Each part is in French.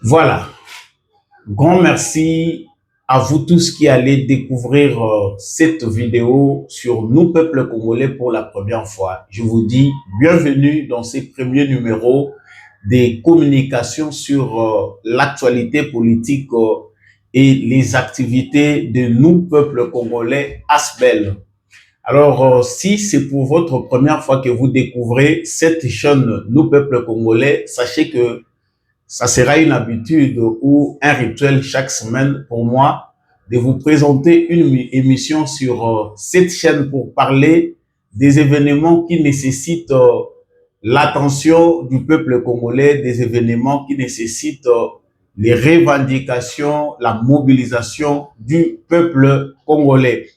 Voilà, grand merci à vous tous qui allez découvrir cette vidéo sur nous, peuple congolais, pour la première fois. Je vous dis bienvenue dans ces premiers numéros des communications sur l'actualité politique et les activités de nous, peuple congolais, ASBEL. Alors, si c'est pour votre première fois que vous découvrez cette chaîne Nous, peuple congolais, sachez que ça sera une habitude ou un rituel chaque semaine pour moi de vous présenter une émission sur cette chaîne pour parler des événements qui nécessitent l'attention du peuple congolais, des événements qui nécessitent les revendications, la mobilisation du peuple congolais.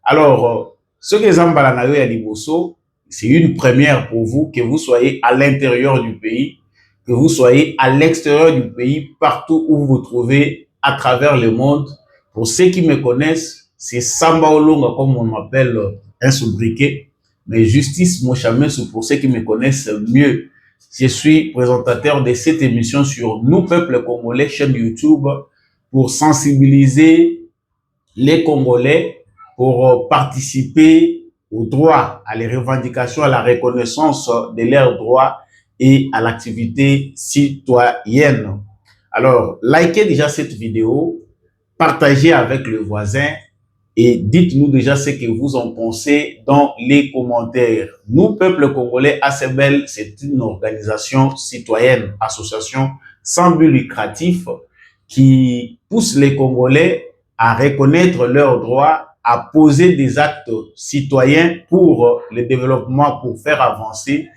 Alors, ce que Zambalanayo et Liboso, c'est une première pour vous, que vous soyez à l'intérieur du pays, que vous soyez à l'extérieur du pays, partout où vous vous trouvez à travers le monde. Pour ceux qui me connaissent, c'est Samba Olonga, comme on m'appelle, un sobriquet. Mais Justice Mochamesu, pour ceux qui me connaissent mieux, je suis présentateur de cette émission sur Nous, peuple congolais, chaîne YouTube, pour sensibiliser les Congolais, pour participer aux droits, à les revendications, à la reconnaissance de leurs droits et à l'activité citoyenne. Alors, likez déjà cette vidéo, partagez avec le voisin et dites-nous déjà ce que vous en pensez dans les commentaires. Nous, peuple congolais, ACBEL, c'est une organisation citoyenne, association sans but lucratif qui pousse les Congolais à reconnaître leurs droits, à poser des actes citoyens pour le développement, pour faire avancer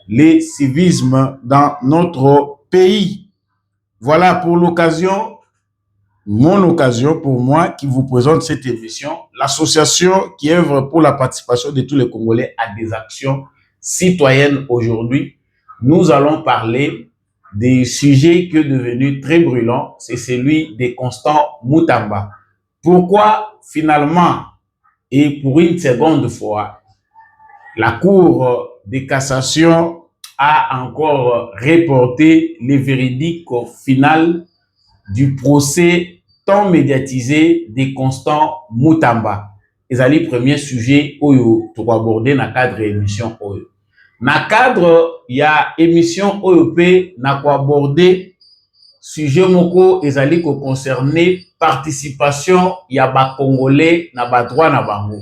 les civismes dans notre pays. Voilà pour l'occasion, mon occasion pour moi qui vous présente cette émission, l'association qui œuvre pour la participation de tous les Congolais à des actions citoyennes aujourd'hui. Nous allons parler des sujets qui est devenu très brûlant, c'est celui des Constant Mutamba. Pourquoi finalement et pour une seconde fois, la Cour de cassation a encore reporté le véridique final du procès tant médiatisé des Constant Mutamba. Ezali premier sujet oyo to aborder na cadre émission oyo. Na cadre ya émission oyo pe na ko aborder sujet moko ezali ko concerner participation ya ba Congolais na ba droit na bango.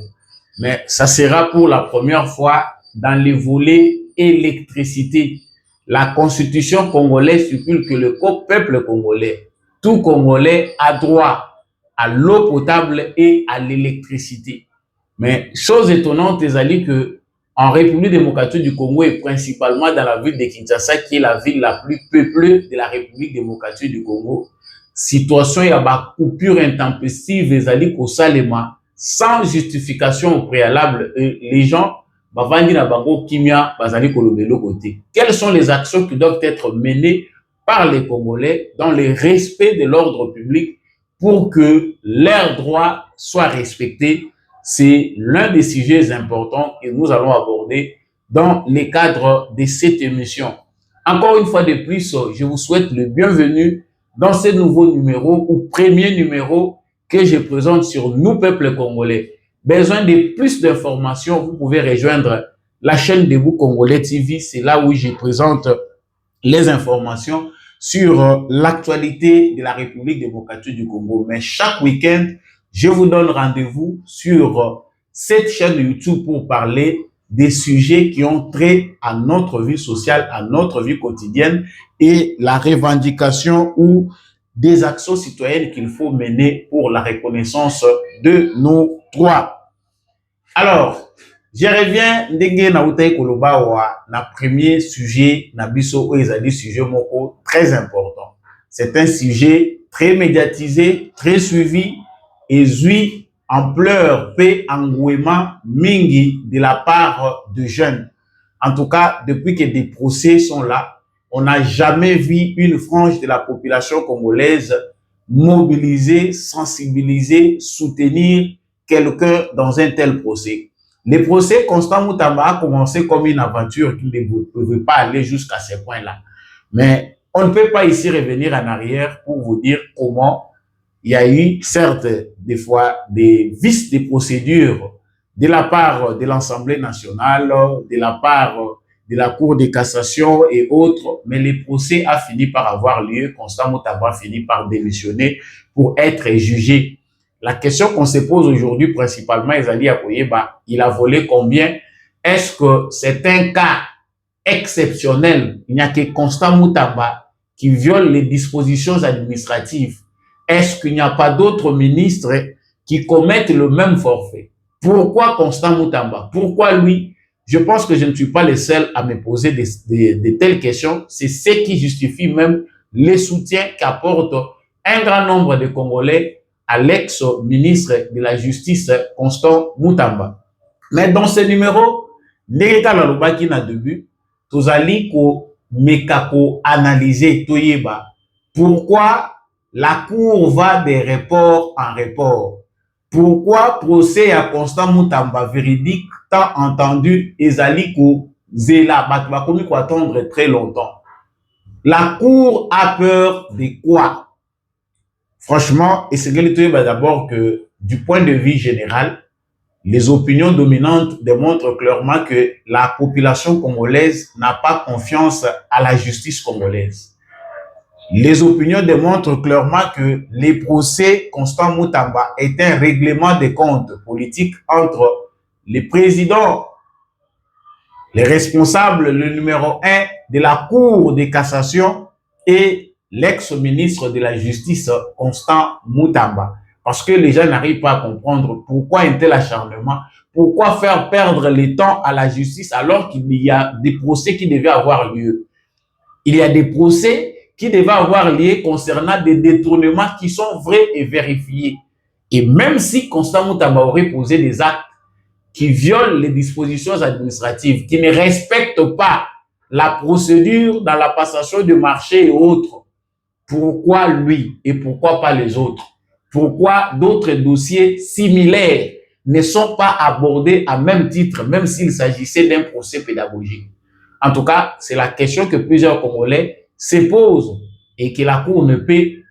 Mais ça sera pour la première fois dans le volet électricité. La constitution congolaise stipule que le peuple congolais, tout Congolais a droit à l'eau potable et à l'électricité. Mais chose étonnante, ezali que en République démocratique du Congo et principalement dans la ville de Kinshasa, qui est la ville la plus peuplée de la République démocratique du Congo, situation ya ba coupure intempestive ezali kosalema sans justification au préalable. Les gens bavandi na bango kimia bazali kolobelo côté. Quelles sont les actions qui doivent être menées par les Congolais dans le respect de l'ordre public pour que leurs droits soient respectés? C'est l'un des sujets importants que nous allons aborder dans le cadre de cette émission. Encore une fois de plus, je vous souhaite le bienvenu dans ce nouveau numéro ou premier numéro que je présente sur Nous, peuple congolais. Besoin de plus d'informations, vous pouvez rejoindre la chaîne Debout Congolais TV. C'est là où je présente les informations sur l'actualité de la République démocratique du Congo. Mais chaque week-end, je vous donne rendez-vous sur cette chaîne YouTube pour parler des sujets qui ont trait à notre vie sociale, à notre vie quotidienne et la revendication ou des actions citoyennes qu'il faut mener pour la reconnaissance de nos droits. Alors, je reviens ndenge na utai koloba wa na premier sujet na biso ezali sujet moko très important. C'est un sujet très médiatisé, très suivi et zui ampleur pe engouement mingi de la part de jeunes. En tout cas, depuis que des procès sont là, on n'a jamais vu une frange de la population congolaise mobiliser, sensibiliser, soutenir quelqu'un dans un tel procès. Le procès Constant Mutamba a commencé comme une aventure qui ne pouvait pas aller jusqu'à ce point-là. Mais On ne peut pas ici revenir en arrière pour vous dire comment il y a eu, certes, des fois, des vices de procédure de la part de l'Assemblée nationale, de la part de la Cour de cassation et autres, mais le procès a fini par avoir lieu. Constant Mutamba a fini par démissionner pour être jugé. La question qu'on se pose aujourd'hui principalement, Ezali Akoyeba, il a volé combien? Est-ce que c'est un cas exceptionnel? Il n'y a que Constant Mutamba qui viole les dispositions administratives. Est-ce qu'il n'y a pas d'autres ministres qui commettent le même forfait? Pourquoi Constant Mutamba? Pourquoi lui? Je pense que je ne suis pas le seul à me poser de telles questions. C'est ce qui justifie même les soutiens qu'apporte un grand nombre de Congolais à l'ex-ministre de la Justice, Constant Mutamba. Mais dans ce numéro, Nerita Lalobaki na début, tozali ko mekako analyser toyeba pourquoi la Cour va des reports en report. Pourquoi procès à Constant Mutamba véridique tant entendu ezali ko zela bat komi ko attendre très longtemps. La Cour a peur de quoi? Franchement, et c'est d'abord que du point de vue général, les opinions dominantes démontrent clairement que la population congolaise n'a pas confiance à la justice congolaise. Les opinions démontrent clairement que les procès Constant Mutamba est un règlement de comptes politiques entre les présidents, les responsables, le numéro 1 de la Cour de cassation et l'ex-ministre de la Justice, Constant Mutamba. Parce que les gens n'arrivent pas à comprendre pourquoi un tel acharnement, pourquoi faire perdre le temps à la justice alors qu'il y a des procès qui devaient avoir lieu. Il y a des procès qui devaient avoir lieu concernant des détournements qui sont vrais et vérifiés. Et même si Constant Mutamba aurait posé des actes qui violent les dispositions administratives, qui ne respectent pas la procédure dans la passation de marché et autres, pourquoi lui et pourquoi pas les autres? Pourquoi d'autres dossiers similaires ne sont pas abordés à même titre, même s'il s'agissait d'un procès pédagogique? En tout cas, c'est la question que plusieurs Congolais se posent et que la Cour ne peut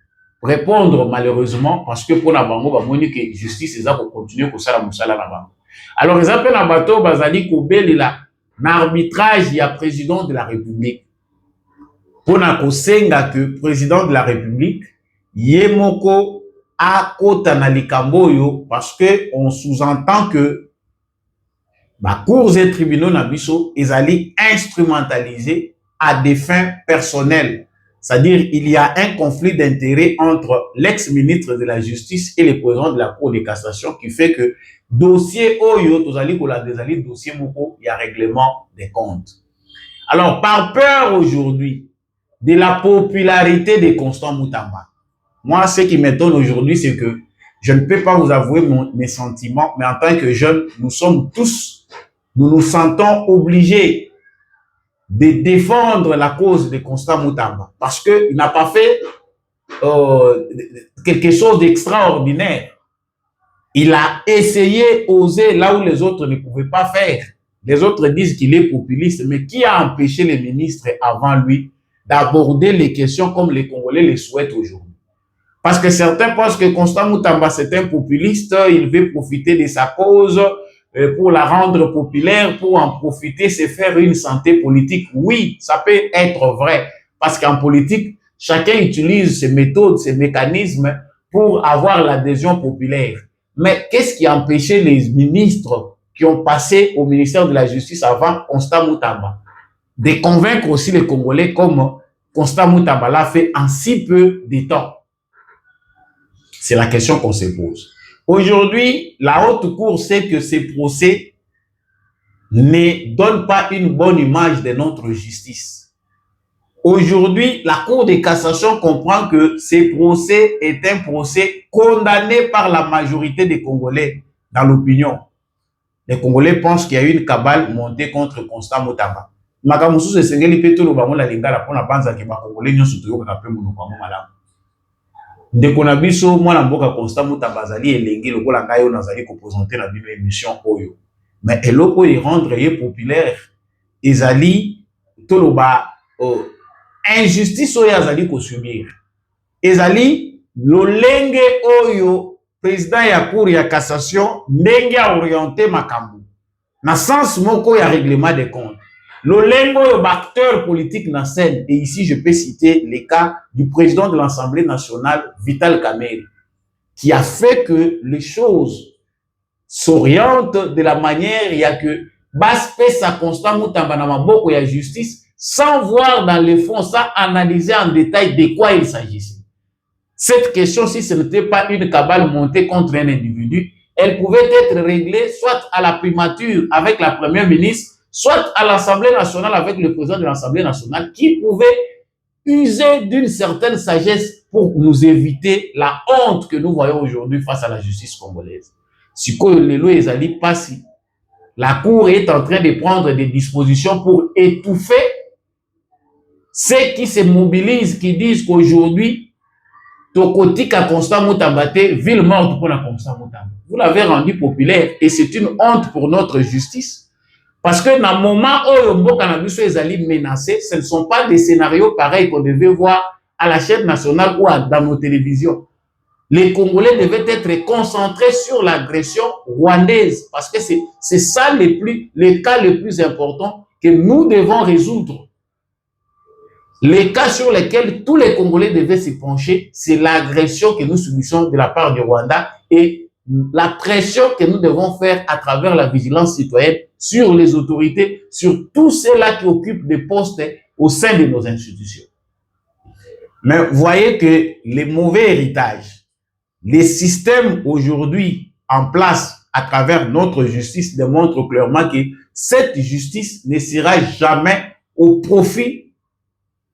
répondre malheureusement parce que pour la bango, que justice est pour continuer pour ça la moussala la bango. Alors, ils appellent un bateau Bazali Koubel là, l'arbitrage, il y a président de la République. Pour na que président de la République, Yemoko a kota na likamboyo parce que on sous-entend que bah, cours et tribunaux na biso ezali instrumentalisés à des fins personnelles. C'est-à-dire il y a un conflit d'intérêts entre l'ex-ministre de la Justice et le président de la Cour de cassation qui fait que dossier oyo tozali kola desali dossier moko il y a règlement des comptes. Alors par peur aujourd'hui de la popularité de Constant Mutamba, moi ce qui m'étonne aujourd'hui c'est que je ne peux pas vous avouer mes sentiments, mais en tant que jeune, nous nous sentons obligés de défendre la cause de Constant Mutamba parce qu'il n'a pas fait quelque chose d'extraordinaire. Il a essayé, osé là où les autres ne pouvaient pas faire. Les autres disent qu'il est populiste, mais qui a empêché les ministres avant lui d'aborder les questions comme les Congolais les souhaitent aujourd'hui? Parce que certains pensent que Constant Mutamba c'est un populiste, il veut profiter de sa cause pour la rendre populaire, pour en profiter, se faire une santé politique. Oui, ça peut être vrai, parce qu'en politique, chacun utilise ses méthodes, ses mécanismes pour avoir l'adhésion populaire. Mais qu'est-ce qui a empêché les ministres qui ont passé au ministère de la Justice avant Constant Mutamba de convaincre aussi les Congolais comme Constant Mutamba l'a fait en si peu de temps? C'est la question qu'on se pose. Aujourd'hui, la haute cour sait que ces procès ne donnent pas une bonne image de notre justice. Aujourd'hui, la Cour de cassation comprend que ce procès est un procès condamné par la majorité des Congolais dans l'opinion. Les Congolais pensent qu'il y a eu une cabale montée contre Constant Mutamba. Makamusu se sengeli petolo bango la lingala pona banza ke ba Congolais nyoso toyo ka pe muno kwa malamu. Ndeko na biso mwana mboka Constant Mutamba azali elenge lokola ngai oyo nazali ko présenter na bino émission oyo. Mais eloko e rendre ye populaire ezali toloba injustice oyo azali ko subir ezali lolenge oyo président ya cour ya cassation ndenge a orienté makambo na sens moko ya règlement des comptes. Lolenge oyo acteur politique na scène, et ici je peux citer le cas du président de l'Assemblée nationale Vital Kamerhe, qui a fait que les choses s'orientent de la manière il y a que bas pesa constant mutamba na maboko ya justice sans voir dans le fond, sans analyser en détail de quoi il s'agissait. Cette question, si ce n'était pas une cabale montée contre un individu, elle pouvait être réglée soit à la primature avec la première ministre, soit à l'Assemblée nationale avec le président de l'Assemblée nationale, qui pouvait user d'une certaine sagesse pour nous éviter la honte que nous voyons aujourd'hui face à la justice congolaise. Si le loi ezali passé, la Cour est en train de prendre des dispositions pour étouffer ceux qui se mobilisent, qui disent qu'aujourd'hui, Tokotika Constant Mutamba, ville morte pour la Constant Mutamba. Vous l'avez rendu populaire et c'est une honte pour notre justice. Parce que dans le moment où Yombo Cannabis est menacé, ce ne sont pas des scénarios pareils qu'on devait voir à la chaîne nationale ou dans nos télévisions. Les Congolais devaient être concentrés sur l'agression rwandaise parce que c'est ça le cas le plus important que nous devons résoudre. Les cas sur lesquels tous les Congolais devaient se pencher, c'est l'agression que nous subissons de la part du Rwanda et la pression que nous devons faire à travers la vigilance citoyenne sur les autorités, sur tous ceux-là qui occupent des postes au sein de nos institutions. Mais vous voyez que les mauvais héritages, les systèmes aujourd'hui en place à travers notre justice démontrent clairement que cette justice ne sera jamais au profit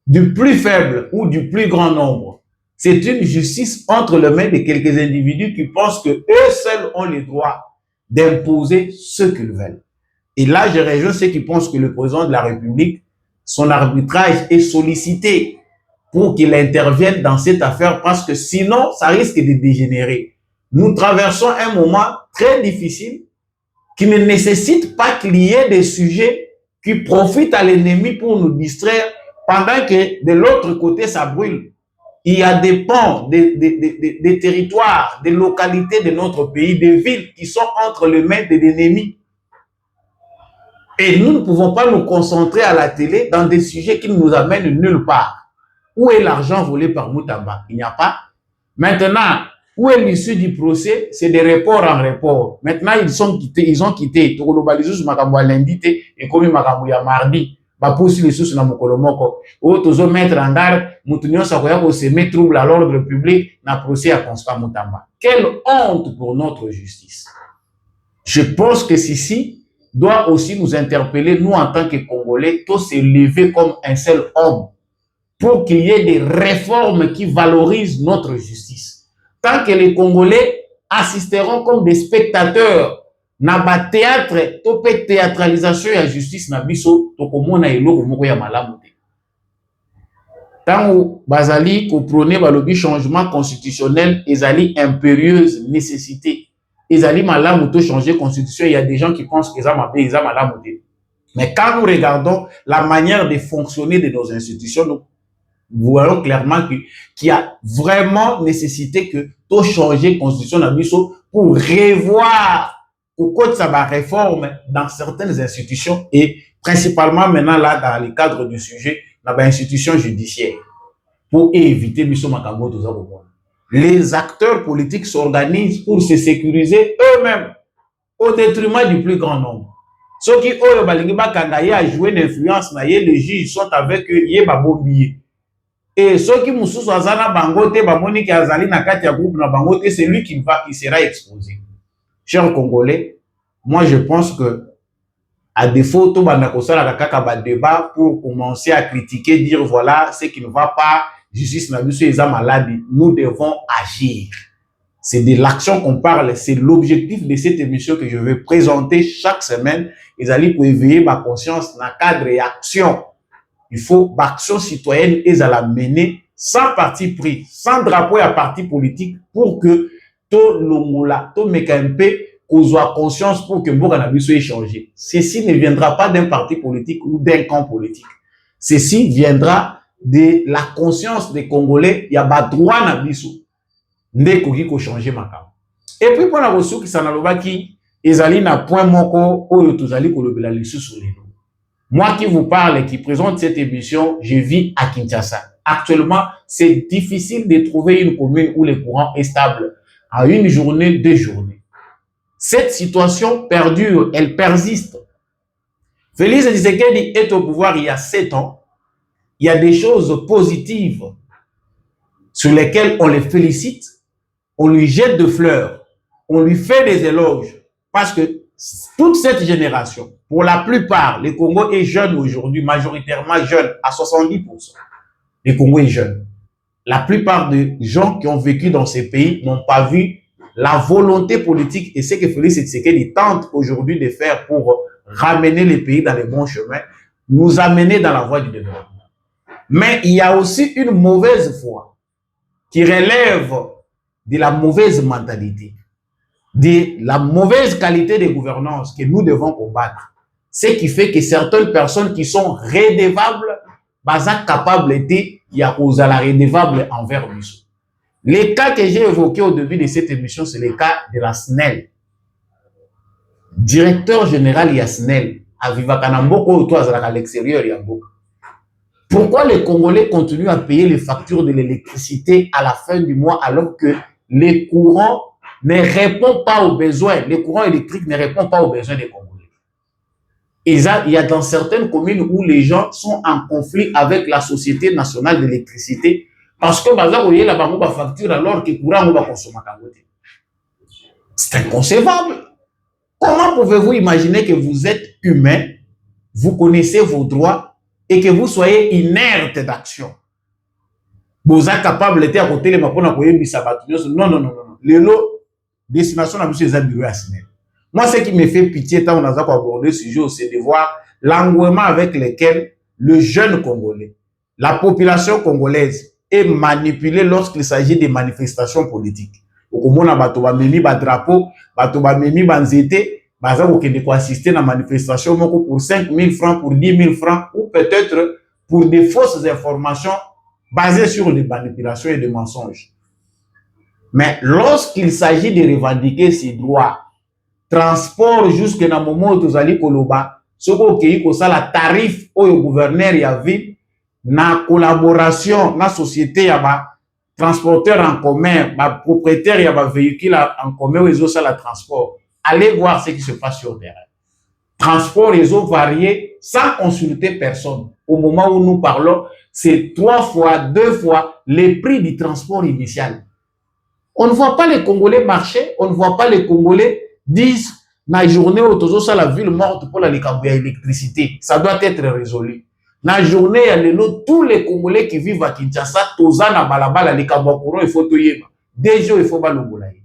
du plus faible ou du plus grand nombre. C'est une justice entre les mains de quelques individus qui pensent que eux seuls ont le droit d'imposer ce qu'ils veulent. Et là, je rejoins ceux qui pensent que le président de la République, son arbitrage est sollicité pour qu'il intervienne dans cette affaire parce que sinon, ça risque de dégénérer. Nous traversons un moment très difficile qui ne nécessite pas qu'il y ait des sujets qui profitent à l'ennemi pour nous distraire pendant que de l'autre côté, ça brûle. Il y a des pans, des territoires, des localités de notre pays, des villes qui sont entre les mains de l'ennemi. Et nous ne pouvons pas nous concentrer à la télé dans des sujets qui ne nous amènent nulle part. Où est l'argent volé par Mutamba? Il n'y a pas. Maintenant, où est l'issue du procès? C'est des reports en report. Maintenant, ils ont quitté. Tokolobalisusu makambo lundi et comme makambo ya mardi. Bapusi les sous na mokolo moko o tozo mettre en garde mutu nyonso akoya ko se mettre trouble à l'ordre public na procès à Constant Mutamba. Quelle honte pour notre justice. Je pense que ceci doit aussi nous interpeller, nous en tant que Congolais, tous se lever comme un seul homme pour qu'il y ait des réformes qui valorisent notre justice. Tant que les Congolais assisteront comme des spectateurs na ba théâtre to pe théâtralisation ya justice na biso to komona eloko moko ya malamu te. Tant bazali ko prôner balobi changement constitutionnel ezali impérieuse nécessité. Ezali malamu to changer constitution, il y a des gens qui pensent que ça mabe eza malamu te. Mais quand nous regardons la manière de fonctionner de nos institutions, nous voyons clairement qu'il y a vraiment nécessité que to changer constitution na biso pour revoir au code ça va réforme dans certaines institutions et principalement maintenant là dans le cadre du sujet dans l'institution judiciaire pour éviter les acteurs politiques s'organisent pour se sécuriser eux-mêmes au détriment du plus grand nombre. Ceux qui ont a joué une influence, les juges sont avec eux, ils sont et ceux qui sont azana bangote, bamoni qui azali na kati ya groupe na bangote, c'est lui qui sera exposé. Chers Congolais, moi je pense que à défaut tout bandakosala kaka débat pour commencer à critiquer, dire voilà ce qui ne va pas, justice na biso eza malade, nous devons agir. C'est de l'action qu'on parle, c'est l'objectif de cette émission que je vais présenter chaque semaine. Ils allaient pour éveiller ma conscience dans le cadre et action. Il faut l'action citoyenne et à la mener sans parti pris, sans drapeau à parti politique pour que tout l'ongola, tout mécampé, qu'on soit conscience pour que Mbokanabi soit échangé. Ceci ne viendra pas d'un parti politique ou d'un camp politique. Ceci viendra de la conscience des Congolais, il y a pas droit na biso. Ndé koki ko changer makam. Et puis pour la ressource qui s'en a qui ezali na point moko oyo tozali kolobela lisusu lelo. Moi qui vous parle et qui présente cette émission, je vis à Kinshasa. Actuellement, c'est difficile de trouver une commune où le courant est stable à une journée, 2 journées. Cette situation perdure, elle persiste. Félix Tshisekedi est au pouvoir il y a 7 ans. Il y a des choses positives sur lesquelles on les félicite, on lui jette de fleurs, on lui fait des éloges, parce que toute cette génération, pour la plupart, le Congo est jeune aujourd'hui, majoritairement jeune, à 70%. Le Congo est jeune. La plupart des gens qui ont vécu dans ces pays n'ont pas vu la volonté politique et ce que Félix Tshisekedi tente aujourd'hui de faire pour ramener les pays dans les bons chemins, nous amener dans la voie du développement. Mais il y a aussi une mauvaise foi qui relève de la mauvaise mentalité, de la mauvaise qualité de gouvernance que nous devons combattre. Ce qui fait que certaines personnes qui sont redevables, sont capables d'être redevables envers nous. Les cas que j'ai évoqués au début de cette émission, c'est le cas de la SNEL. Directeur général de la SNEL, à Vivakanamboko, à l'extérieur, pourquoi les Congolais continuent à payer les factures de l'électricité à la fin du mois alors que les courants ne répondent pas aux besoins, les courants électriques ne répondent pas aux besoins des Congolais? Et il y a dans certaines communes où les gens sont en conflit avec la Société nationale d'électricité parce que vous voyez la facture alors que le courant va consommer. C'est inconcevable. Comment pouvez-vous imaginer que vous êtes humain, vous connaissez vos droits et que vous soyez inerte d'action? Vous êtes capable d'être à côté de ma pona koye bisabatu. Non, non, non, non. Le lot, destination à monsieur Zabiru Assinel. Moi, ce qui me fait pitié quand on a abordé ce sujet, c'est de voir l'engouement avec lequel le jeune Congolais, la population congolaise est manipulée lorsqu'il s'agit des manifestations politiques. Au Komona bato ba memi ba drapeau, bato ba memi ba nzete, baza ko kende ko assister na manifestation moko pour 5 000 francs, pour 10 000 francs ou peut-être pour des fausses informations basées sur des manipulations et des mensonges. Mais lorsqu'il s'agit de revendiquer ses droits, transport jusqu'à un moment où vous allez koloba, ce qui est la tarif au gouverneur y a vu, na collaboration, na société y a transporteur en commun, propriétaire y a véhicule en commun où ils ont ça la transport. Allez voir ce qui se passe sur le terrain. Transport, ils ont varié sans consulter personne. Au moment où nous parlons, c'est 3 fois, 2 fois les prix du transport initial. On ne voit pas les Congolais marcher, on ne voit pas les Congolais disent la journée où la ville morte pour l'électricité. Ça doit être résolu. La journée, tous les Congolais qui vivent à Kinshasa, Tozana Balabala, les Kabakouron, il faut tout y être. Déjà, il faut pas le boulaye.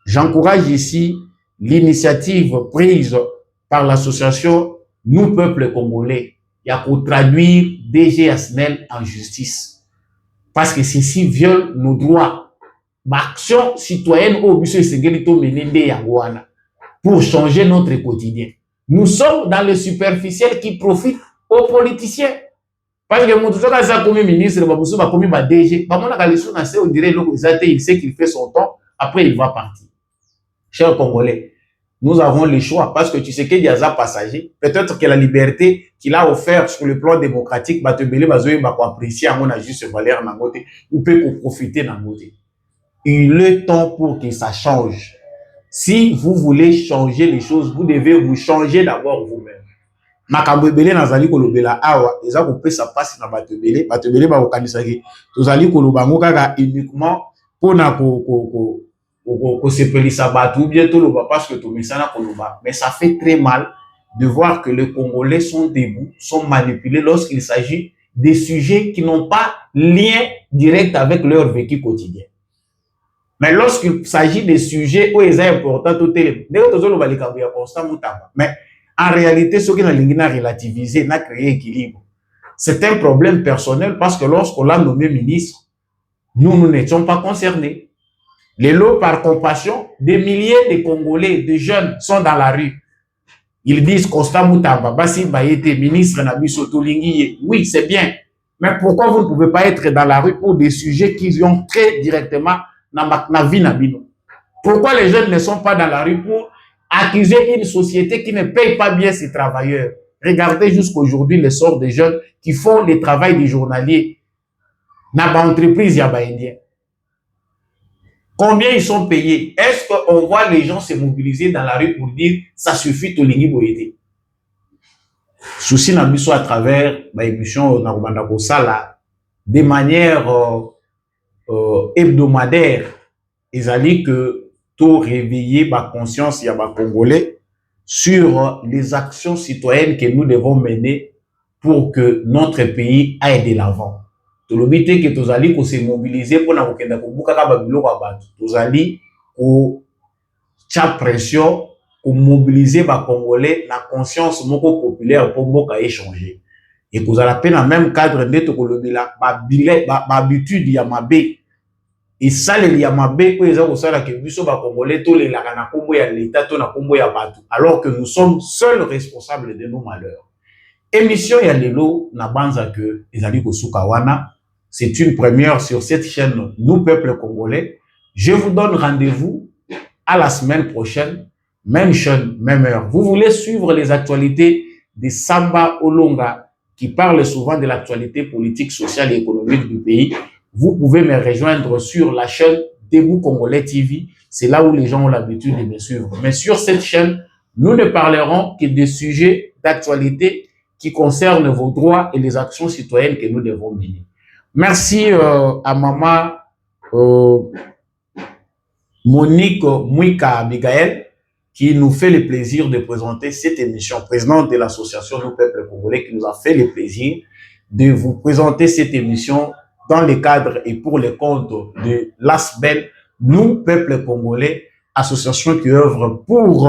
J'encourage ici l'initiative prise par l'association Nous Peuple Congolais. Il y a pour traduire DG Asnel en justice. Parce que ceci viole nos droits. Action citoyenne au but pour changer notre quotidien. Nous sommes dans le superficiel qui profite aux politiciens. Parce que mon comme ministre, comme DG, on dirait il sait qu'il fait son temps, après il va partir. Chers Congolais, nous avons le choix parce que tu sais qu'il y a un passager. Peut-être que la liberté qu'il a offert sur le plan démocratique, apprécier à mon juste valeur ou peut profiter dans côté. Il est temps pour que ça change. Si vous voulez changer les choses, vous devez vous changer d'abord vous-même. Makambo ebele nazali kolobela awa eza ko pesa passe na batebele ba okanisa ki tozali koloba ngo kaka uniquement pona ko sepelisa batu ou bien toloba parce que to mesana koloba, mais ça fait très mal de voir que les Congolais sont debout, sont manipulés lorsqu'il s'agit des sujets qui n'ont pas lien direct avec leur vécu quotidien. Mais lorsqu'il s'agit des sujets où ils sont importants, mais en réalité, ce qui a relativisé, n'a créé équilibre. C'est un problème personnel parce que lorsqu'on l'a nommé ministre, nous n'étions pas concernés. Les lots par compassion, des milliers de Congolais, de jeunes sont dans la rue. Ils disent Constant Moutamba, Bassi Bayete, ministre Nabiso Tolingi. Oui, c'est bien. Mais pourquoi vous ne pouvez pas être dans la rue pour des sujets qui ont très directement dans la vie nabino? Pourquoi les jeunes ne sont pas dans la rue pour accuser une société qui ne paye pas bien ses travailleurs? Regardez jusqu'à aujourd'hui le sort des jeunes qui font le travail des journaliers dans l'entreprise indien. Combien ils sont payés? Est-ce qu'on voit les gens se mobiliser dans la rue pour dire ça suffit au Lingi Boyete? Souci n'a mis à travers l'émission de manière hebdomadaire. Ils ont dit que tout réveiller ma conscience, il y a ma Congolais sur les actions citoyennes que nous devons mener pour que notre pays aille de l'avant. Tout le but est que tous allons se mobiliser pour nous kenda ko buka ka babilo ka batu. Tous allons ko cha pression pour mobiliser les Congolais la conscience moko populaire pour moka échanger. Et vous allez peine dans même cadre de to ko lobila ba habitude ya mabe. Et ça les ya mabe ko eza ko sala ke biso ba Congolais to le la na kombo ya l'état to na kombo ya batu alors que nous sommes seuls responsables de nos malheurs. Émission ya lelo na banza que ezali ko suka wana. C'est une première sur cette chaîne Nous Peuple Congolais. Je vous donne rendez-vous à la semaine prochaine, même chaîne, même heure. Vous voulez suivre les actualités de Samba Olonga qui parle souvent de l'actualité politique, sociale et économique du pays. Vous pouvez me rejoindre sur la chaîne Debout Congolais TV. C'est là où les gens ont l'habitude de me suivre. Mais sur cette chaîne, nous ne parlerons que des sujets d'actualité qui concernent vos droits et les actions citoyennes que nous devons mener. Merci à maman Monique Mouika Abigaël qui nous fait le plaisir de présenter cette émission, présidente de l'association Nous Peuple Congolais, qui nous a fait le plaisir de vous présenter cette émission dans le cadre et pour le compte de l'ASBEL, Nous Peuple Congolais, association qui œuvre pour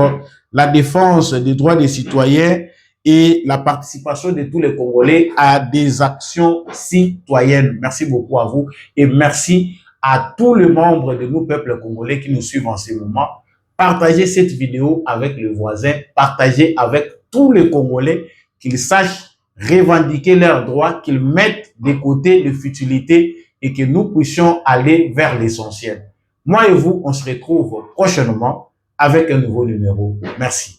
la défense des droits des citoyens et la participation de tous les Congolais à des actions citoyennes. Merci beaucoup à vous et merci à tous les membres de Nous Peuple Congolais qui nous suivent en ce moment. Partagez cette vidéo avec les voisins, partagez avec tous les Congolais qu'ils sachent revendiquer leurs droits, qu'ils mettent de côté les futilités et que nous puissions aller vers l'essentiel. Moi et vous, on se retrouve prochainement avec un nouveau numéro. Merci.